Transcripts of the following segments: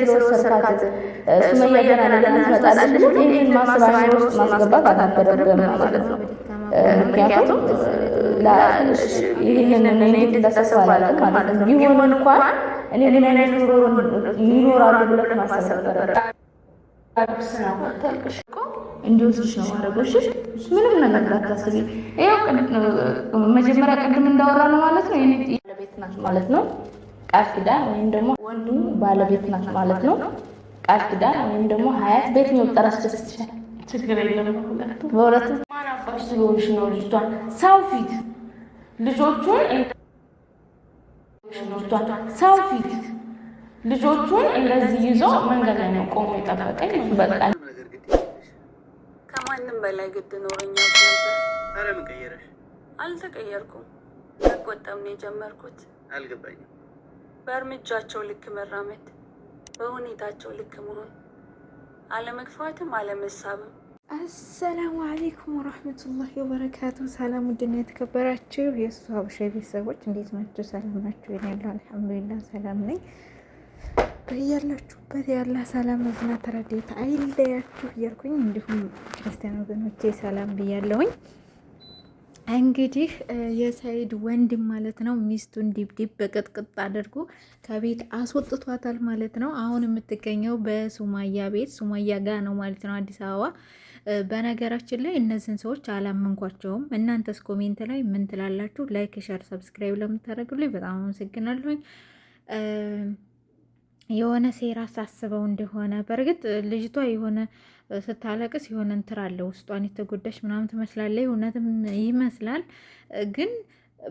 ስለወሰድካት ሱመያ ገና ለገና ትመጣለች። ይህን ማሰብ አይምሮ ውስጥ ማስገባት አልነበረብህም ማለት ነው። ምክንያቱም ይህንን እኔ እንዳሰብ አላውቅም ማለት ነው። ቢሆን እንኳን እኔ ምን አይነት ኑሮ ይኖራሉ ብለህ ማሰብ ነበረ። እንዲወስድሽ ነው ማድረጎሽ። ምንም ነገር እንዳታስቢ። ያው መጀመሪያ ቅድም እንዳወራ ነው ማለት ነው። ባለቤት ናት ማለት ነው። ቃል ኪዳን ወይም ደግሞ ወንዱ ባለቤት ናት ማለት ነው። ቃል ኪዳን ወይም ደግሞ ሀያት ቤት ነው ጠራስ ደስትሻል። ችግር የለም። በሁለት ማን አባሽ ስለሆንሽ ነው ልጅቷን ሰው ፊት ሰው ፊት ልጆቹን እንደዚህ ይዞ መንገድ ላይ ነው ቆሞ የጠበቀኝ። በቃ ከማንም በላይ ግድ ኖረኛው ነበር። አረ ምን ቀየረሽ? አልተቀየርኩም። መቆጠብ ነው የጀመርኩት። አልገባኝም። በእርምጃቸው ልክ መራመድ፣ በሁኔታቸው ልክ መሆን፣ አለመግፋትም አለመሳብም። አሰላሙ አለይኩም ወራህመቱላሂ ወበረካቱ። ሰላም ውድና የተከበራችሁ የእሱ ሀበሻ ቤተሰቦች እንዴት ናችሁ? ሰላም ናችሁ? እኔ ያለው አልሐምዱሊላህ ሰላም ነኝ። በያላችሁበት ያለ ሰላም እዝነት ተረዳይታ አይለያችሁ እያልኩኝ እንዲሁም ክርስቲያን ወገኖቼ ሰላም ብያለሁኝ። እንግዲህ የሰይድ ወንድም ማለት ነው ሚስቱን ዲብዲብ በቅጥቅጥ አድርጎ ከቤት አስወጥቷታል ማለት ነው። አሁን የምትገኘው በሱማያ ቤት ሱማያ ጋ ነው ማለት ነው፣ አዲስ አበባ። በነገራችን ላይ እነዚህን ሰዎች አላመንኳቸውም። እናንተስ ኮሜንት ላይ ምን ትላላችሁ? ላይክ፣ ሸር፣ ሰብስክራይብ ለምታደርጉልኝ በጣም አመሰግናለሁኝ። የሆነ ሴራ ሳስበው እንደሆነ በእርግጥ ልጅቷ የሆነ ስታለቅስ የሆነ እንትን አለ ውስጧን የተጎዳች ምናምን ትመስላለች። እውነትም ይመስላል። ግን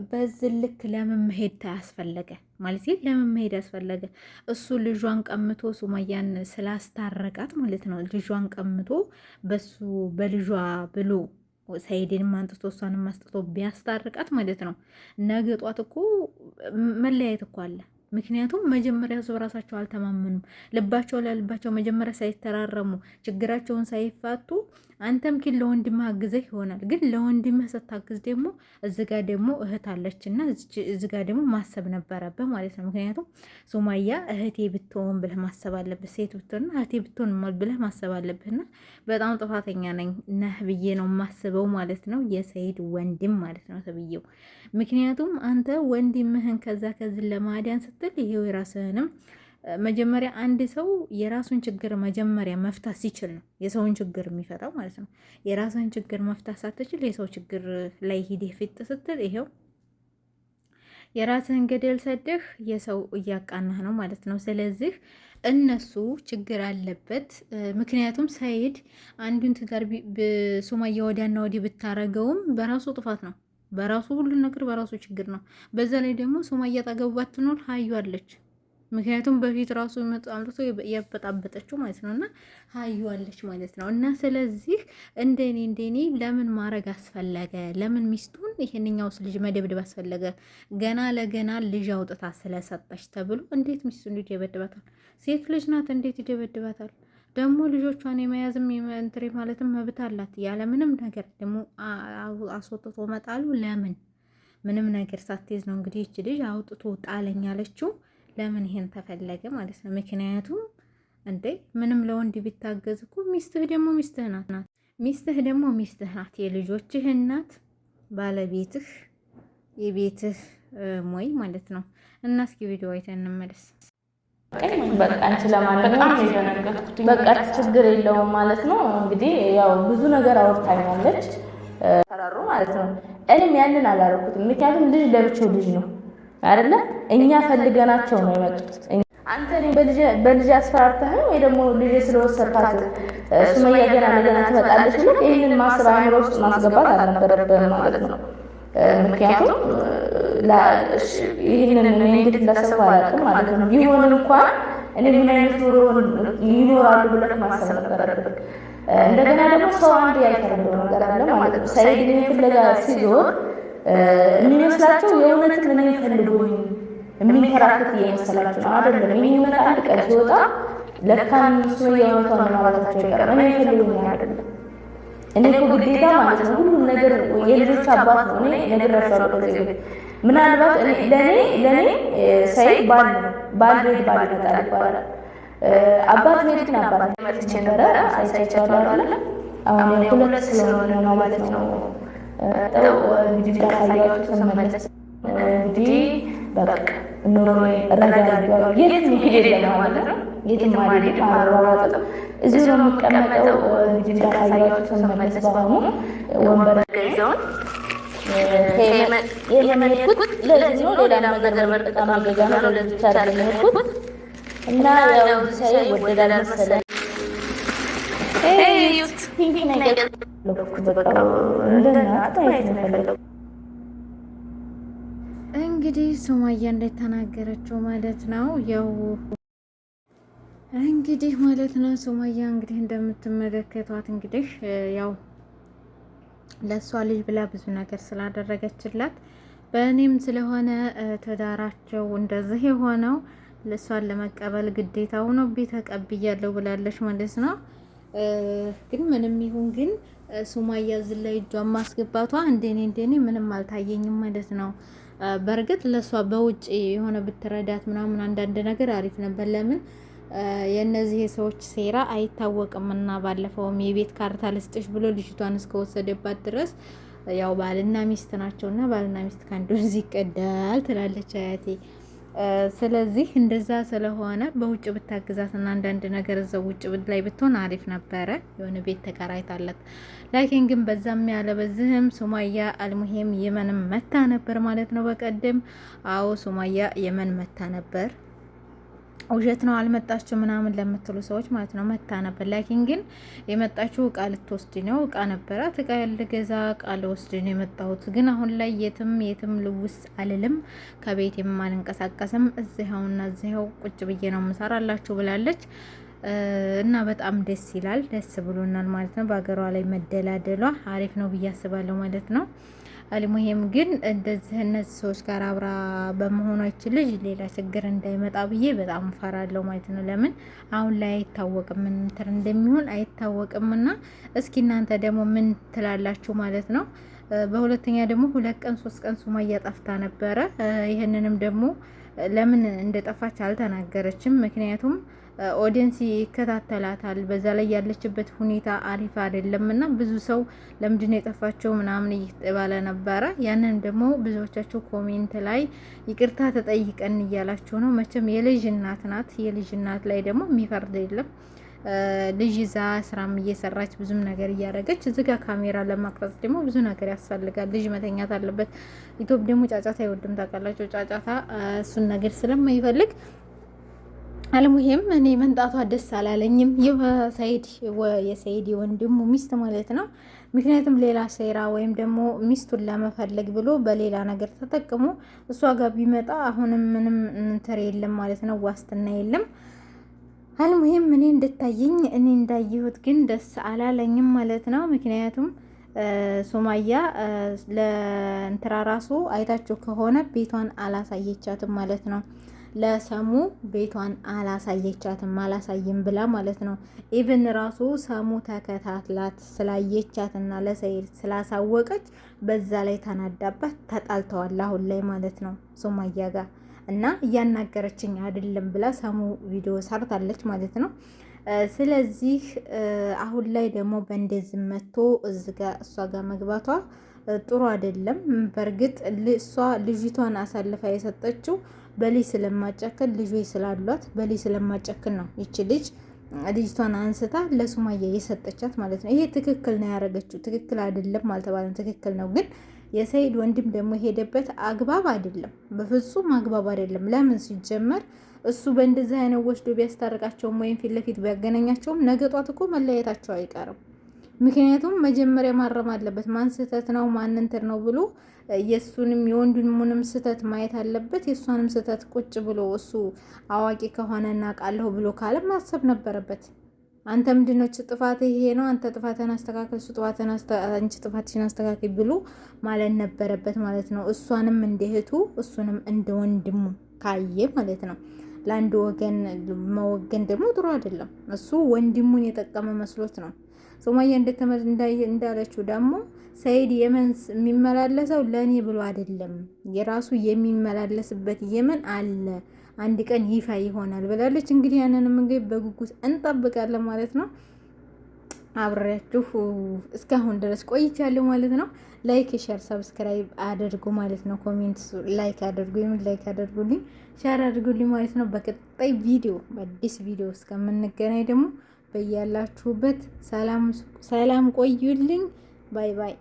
በዚህ ልክ ለምን መሄድ ያስፈለገ ማለት ለምን መሄድ ያስፈለገ? እሱ ልጇን ቀምቶ ሱማያን ስላስታረቃት ማለት ነው። ልጇን ቀምቶ በሱ በልጇ ብሎ ሰይድንም አንጥቶ እሷንም አስጥቶ ቢያስታርቃት ማለት ነው። ነገ ጧት እኮ መለያየት እኮ አለ። ምክንያቱም መጀመሪያ ሰው ራሳቸው አልተማመኑም። ልባቸው ለልባቸው መጀመሪያ ሳይተራረሙ ችግራቸውን ሳይፋቱ አንተም ኪን ለወንድምህ አግዘህ ይሆናል። ግን ለወንድምህ ስታግዝ ደግሞ እዚጋ ደግሞ እህት አለችና እዚጋ ደግሞ ማሰብ ነበረብህ ማለት ነው። ምክንያቱም ሱማያ እህቴ ብትሆን ብለህ ማሰብ አለብህ። ሴት ብትሆንና እህቴ ብትሆን ብለህ ማሰብ አለብህና በጣም ጥፋተኛ ነህ ብዬ ነው የማስበው ማለት ነው። የሰይድ ወንድም ማለት ነው ተብዬው። ምክንያቱም አንተ ወንድምህን ከዚህ ለማዳን ስትል ይሄው የራስህንም መጀመሪያ አንድ ሰው የራሱን ችግር መጀመሪያ መፍታት ሲችል ነው የሰውን ችግር የሚፈታው ማለት ነው። የራስህን ችግር መፍታት ሳትችል የሰው ችግር ላይ ሂደህ ፊት ስትል ይሄው የራስህን ገደል ሰደህ የሰው እያቃናህ ነው ማለት ነው። ስለዚህ እነሱ ችግር አለበት። ምክንያቱም ሰይድ አንዱን ትዳር ሱማያ ወዲያና ወዲህ ብታረገውም በራሱ ጥፋት ነው። በራሱ ሁሉን ነገር በራሱ ችግር ነው። በዛ ላይ ደግሞ ሱማያ አጠገቡ ባትኖር ሀዩ አለች። ምክንያቱም በፊት ራሱ አምጥቶ ያበጣበጠችው ማለት ነው። እና ሀዩ አለች ማለት ነው። እና ስለዚህ እንደኔ ለምን ማድረግ አስፈለገ? ለምን ሚስቱን ይሄንኛውስ ልጅ መደብደብ አስፈለገ? ገና ለገና ልጅ አውጥታ ስለሰጠች ተብሎ እንዴት ሚስቱን ልጅ ይደበድባታል? ሴት ልጅ ናት፣ እንዴት ይደበድባታል? ደግሞ ልጆቿን የመያዝም የመንትሬ ማለትም መብት አላት። ያለ ምንም ነገር ደግሞ አስወጥቶ መጣሉ ለምን? ምንም ነገር ሳትይዝ ነው እንግዲህ እቺ ልጅ አውጥቶ ጣለኝ ያለችው። ለምን ይሄን ተፈለገ ማለት ነው? ምክንያቱም እንዴ ምንም ለወንድ ቢታገዝ እኮ ሚስትህ ደግሞ ሚስትህ ናት። ሚስትህ ደግሞ ሚስትህ ናት። የልጆችህ እናት፣ ባለቤትህ፣ የቤትህ ሞይ ማለት ነው። እና እስኪ ቪዲዮ አይተን እንመለስ። በቃ አንቺ ለማንኛውም በቃ ችግር የለውም ማለት ነው። እንግዲህ ያው ብዙ ነገር አውርታኛለች ተራሩ ማለት ነው። እኔም ያንን አላረኩትም። ምክንያቱም ልጅ ለብቻው ልጅ ነው አይደለ? እኛ ፈልገናቸው ነው የመጡት። አንተ እኔ በልጅ አስፈራርተህ ወይ ደግሞ ልጅ ስለወሰድካት ሱመያ ገና ለገና ትመጣለች ብለህ ይህንን ማሰብ አይምሮ ውስጥ ማስገባት አልነበረብህም ማለት ነው። ምክንያቱም ይህንን እኔ እንግዲህ እንዳሰብ አላውቅም ማለት ነው። ቢሆን እንኳን እኔ ምን አይነት ኑሮ ይኖራሉ ብለህ ማሰብ ነበረብህ። እንደገና ደግሞ ሰው አንድ ያልተረዳው ነገር አለ ማለት ነው። ሰይድ ፍለጋ ሲዞር የሚመስላቸው የእውነትም እኔ ፈልጉኝ የሚንከራከት እየመሰላቸው ነው አይደለም። የሚመጣ አንድ ቀን ሲወጣ ለካን ሱመያ የእውነቷን ማለታቸው ይቀራል። እኔ ፈልጉኝ አይደለም። እኔ እኮ ግዴታ ማለት ነው ሁሉም ነገር የልጆች አባት ነው። እኔ ነግራቸዋለሁ ከዚህ በፊት ምናልባት ለእኔ ሰይድ ባል ቤት ባል ይመጣል ይባላል። አባት ቤት ግን አባት መጥቼ ነበረ አሳይቻለሁ አይደል? አሁን የሁለት ስለሆነ ነው ማለት ነው። እንግዲህ እንዳሳያችሁ ስመለስ እንግዲህ በቃ ኑሮ ረጋጋው የትም ሄድ የለም ማለት ነው። የትም ማለት አራራው እዚሁ ነው የምቀመጠው። እንግዲህ እንዳሳያችሁ ስመለስ በአሁኑ ወንበር ገዛውን የመሄድኩት ለዚህ ነው። ሌላ ነገር በጣም ገዛ ነው ለዚህ ታዲያ የመሄድኩት እና ያው ሳይ ወደዳል መሰለኝ ፒንክ ነገር እንግዲህ ሱማያ እንደተናገረችው ማለት ነው። ያው እንግዲህ ማለት ነው ሱማያ እንግዲህ እንደምትመለከቷት እንግዲህ ያው ለሷ ልጅ ብላ ብዙ ነገር ስላደረገችላት በእኔም ስለሆነ ትዳራቸው እንደዚህ የሆነው ለሷን ለመቀበል ግዴታ ሆኖብኝ ተቀብያለሁ ብላለች ማለት ነው። ግን ምንም ይሁን ግን ሱማያ እዚህ ላይ እጇን ማስገባቷ እንደኔ ምንም አልታየኝም ማለት ነው። በእርግጥ ለሷ በውጭ የሆነ ብትረዳት ምናምን አንዳንድ ነገር አሪፍ ነበር። ለምን የእነዚህ ሰዎች ሴራ አይታወቅምና ባለፈውም የቤት ካርታ ልስጥሽ ብሎ ልጅቷን እስከወሰደባት ድረስ ያው ባልና ሚስት ናቸውና ባልና ሚስት ከአንዱ ወንዝ ይቀዳል ትላለች አያቴ። ስለዚህ እንደዛ ስለሆነ በውጭ ብታግዛትና አንዳንድ ነገር እዛው ውጭ ላይ ብትሆን አሪፍ ነበረ። የሆነ ቤት ተከራይታለት ላኪን ግን በዛም ያለ በዚህም ሱማያ አልሙሂም የመንም መታ ነበር ማለት ነው። በቀደም አዎ ሱማያ የመን መታ ነበር። ውሸት ነው አልመጣችው ምናምን ለምትሉ ሰዎች ማለት ነው መታ ነበር። ላኪን ግን የመጣችው እቃ ልትወስድ ነው። እቃ ነበራት። እቃ ልገዛ እቃ ልወስድ ነው የመጣሁት። ግን አሁን ላይ የትም ልውስ አልልም፣ ከቤቴም አልንቀሳቀስም፣ እዚያውና እዚያው ቁጭ ብዬ ነው የምሰራላችሁ ብላለች። እና በጣም ደስ ይላል፣ ደስ ብሎናል ማለት ነው። በሀገሯ ላይ መደላደሏ አሪፍ ነው ብዬ አስባለሁ ማለት ነው። አልሙሂም ግን እንደዚህ እነዚህ ሰዎች ጋር አብራ በመሆኗ ይችል ልጅ ሌላ ችግር እንዳይመጣ ብዬ በጣም ፈራለሁ ማለት ነው። ለምን አሁን ላይ አይታወቅም፣ ምን እንትን እንደሚሆን አይታወቅምና እስኪ እናንተ ደግሞ ምን ትላላችሁ ማለት ነው። በሁለተኛ ደግሞ 2 ቀን 3 ቀን ሱማያ ጠፍታ ነበረ። ይህንንም ደግሞ ለምን እንደጠፋች አልተናገረችም። ምክንያቱም ኦዲየንስ ይከታተላታል። በዛ ላይ ያለችበት ሁኔታ አሪፍ አይደለም እና ብዙ ሰው ለምንድነው የጠፋቸው ምናምን እየተባለ ነበረ። ያንን ደግሞ ብዙዎቻችሁ ኮሜንት ላይ ይቅርታ ተጠይቀን እያላችሁ ነው። መቼም የልጅ እናት ናት። የልጅ እናት ላይ ደግሞ የሚፈርድ የለም። ልጅ ይዛ ስራም እየሰራች ብዙም ነገር እያደረገች እዚህ ጋር ካሜራ ለማቅረጽ ደግሞ ብዙ ነገር ያስፈልጋል። ልጅ መተኛት አለበት። ኢትዮጵያ ደግሞ ጫጫታ አይወድም ታውቃላችሁ። ጫጫታ እሱን ነገር ስለማይፈልግ አልሙሂም እኔ መንጣቷ ደስ አላለኝም። የሰይድ ወንድሙ ሚስት ማለት ነው። ምክንያቱም ሌላ ሴራ ወይም ደግሞ ሚስቱን ለመፈለግ ብሎ በሌላ ነገር ተጠቅሞ እሷ ጋር ቢመጣ አሁንም ምንም እንትን የለም ማለት ነው፣ ዋስትና የለም። አልሙሂም እኔ እንድታየኝ እኔ እንዳየሁት ግን ደስ አላለኝም ማለት ነው። ምክንያቱም ሱማያ ለእንትራ ራሱ አይታችሁ ከሆነ ቤቷን አላሳየቻትም ማለት ነው። ለሰሙ ቤቷን አላሳየቻትም፣ አላሳይም ብላ ማለት ነው። ኢቭን ራሱ ሰሙ ተከታትላት ስላየቻትና ለሰይድ ስላሳወቀች በዛ ላይ ተናዳባት ተጣልተዋል አሁን ላይ ማለት ነው ሱማያ ጋር እና እያናገረችኝ አይደለም ብላ ሰሙ ቪዲዮ ሰርታለች ማለት ነው። ስለዚህ አሁን ላይ ደግሞ በእንደዚህ መጥቶ እሷ ጋር መግባቷ ጥሩ አይደለም። በእርግጥ እሷ ልጅቷን አሳልፋ የሰጠችው በልጅ ስለማጨክን ልጆች ስላሏት በልጅ ስለማጨክን ነው ይቺ ልጅቷን አንስታ ለሱማያ የሰጠቻት ማለት ነው። ይሄ ትክክል ነው ያደረገችው። ትክክል አይደለም አልተባለም፣ ትክክል ነው። ግን የሰይድ ወንድም ደግሞ የሄደበት አግባብ አይደለም፣ በፍጹም አግባብ አይደለም። ለምን ሲጀመር እሱ በእንደዚህ አይነት ወስዶ ቢያስታርቃቸውም ወይም ፊት ለፊት ቢያገናኛቸውም ነገ ጧት እኮ መለያየታቸው አይቀርም። ምክንያቱም መጀመሪያ ማረም አለበት። ማን ስህተት ነው ማን እንትን ነው ብሎ የእሱንም የወንድሙንም ስህተት ማየት አለበት። የእሷንም ስህተት ቁጭ ብሎ እሱ አዋቂ ከሆነ እናውቃለሁ ብሎ ካለ ማሰብ ነበረበት። አንተ ምንድነው ጥፋት ይሄ ነው፣ አንተ ጥፋትን አስተካክል፣ እሱ ጥፋትን አንቺ ጥፋትሽን አስተካክል ብሎ ማለት ነበረበት ማለት ነው። እሷንም እንደ እህቱ እሱንም እንደ ወንድሙ ካየ ማለት ነው። ለአንድ ወገን መወገን ደግሞ ጥሩ አይደለም። እሱ ወንድሙን የጠቀመ መስሎት ነው። ሱማያ እንዳለችው ደግሞ ሰይድ የመን የሚመላለሰው ለእኔ ብሎ አይደለም፣ የራሱ የሚመላለስበት የመን አለ። አንድ ቀን ይፋ ይሆናል ብላለች። እንግዲህ ያንንም እንግዲህ በጉጉት እንጠብቃለን ማለት ነው። አብሬያችሁ እስካሁን ድረስ ቆይቻለሁ ማለት ነው። ላይክ፣ ሼር፣ ሰብስክራይብ አድርጉ ማለት ነው። ኮሜንት ላይክ አድርጉ፣ ላይክ አድርጉልኝ፣ ሼር አድርጉልኝ ማለት ነው። በቀጣይ ቪዲዮ በአዲስ ቪዲዮ እስከምንገናኝ ደግሞ በያላችሁበት ሰላም ቆዩልኝ። ባይ ባይ።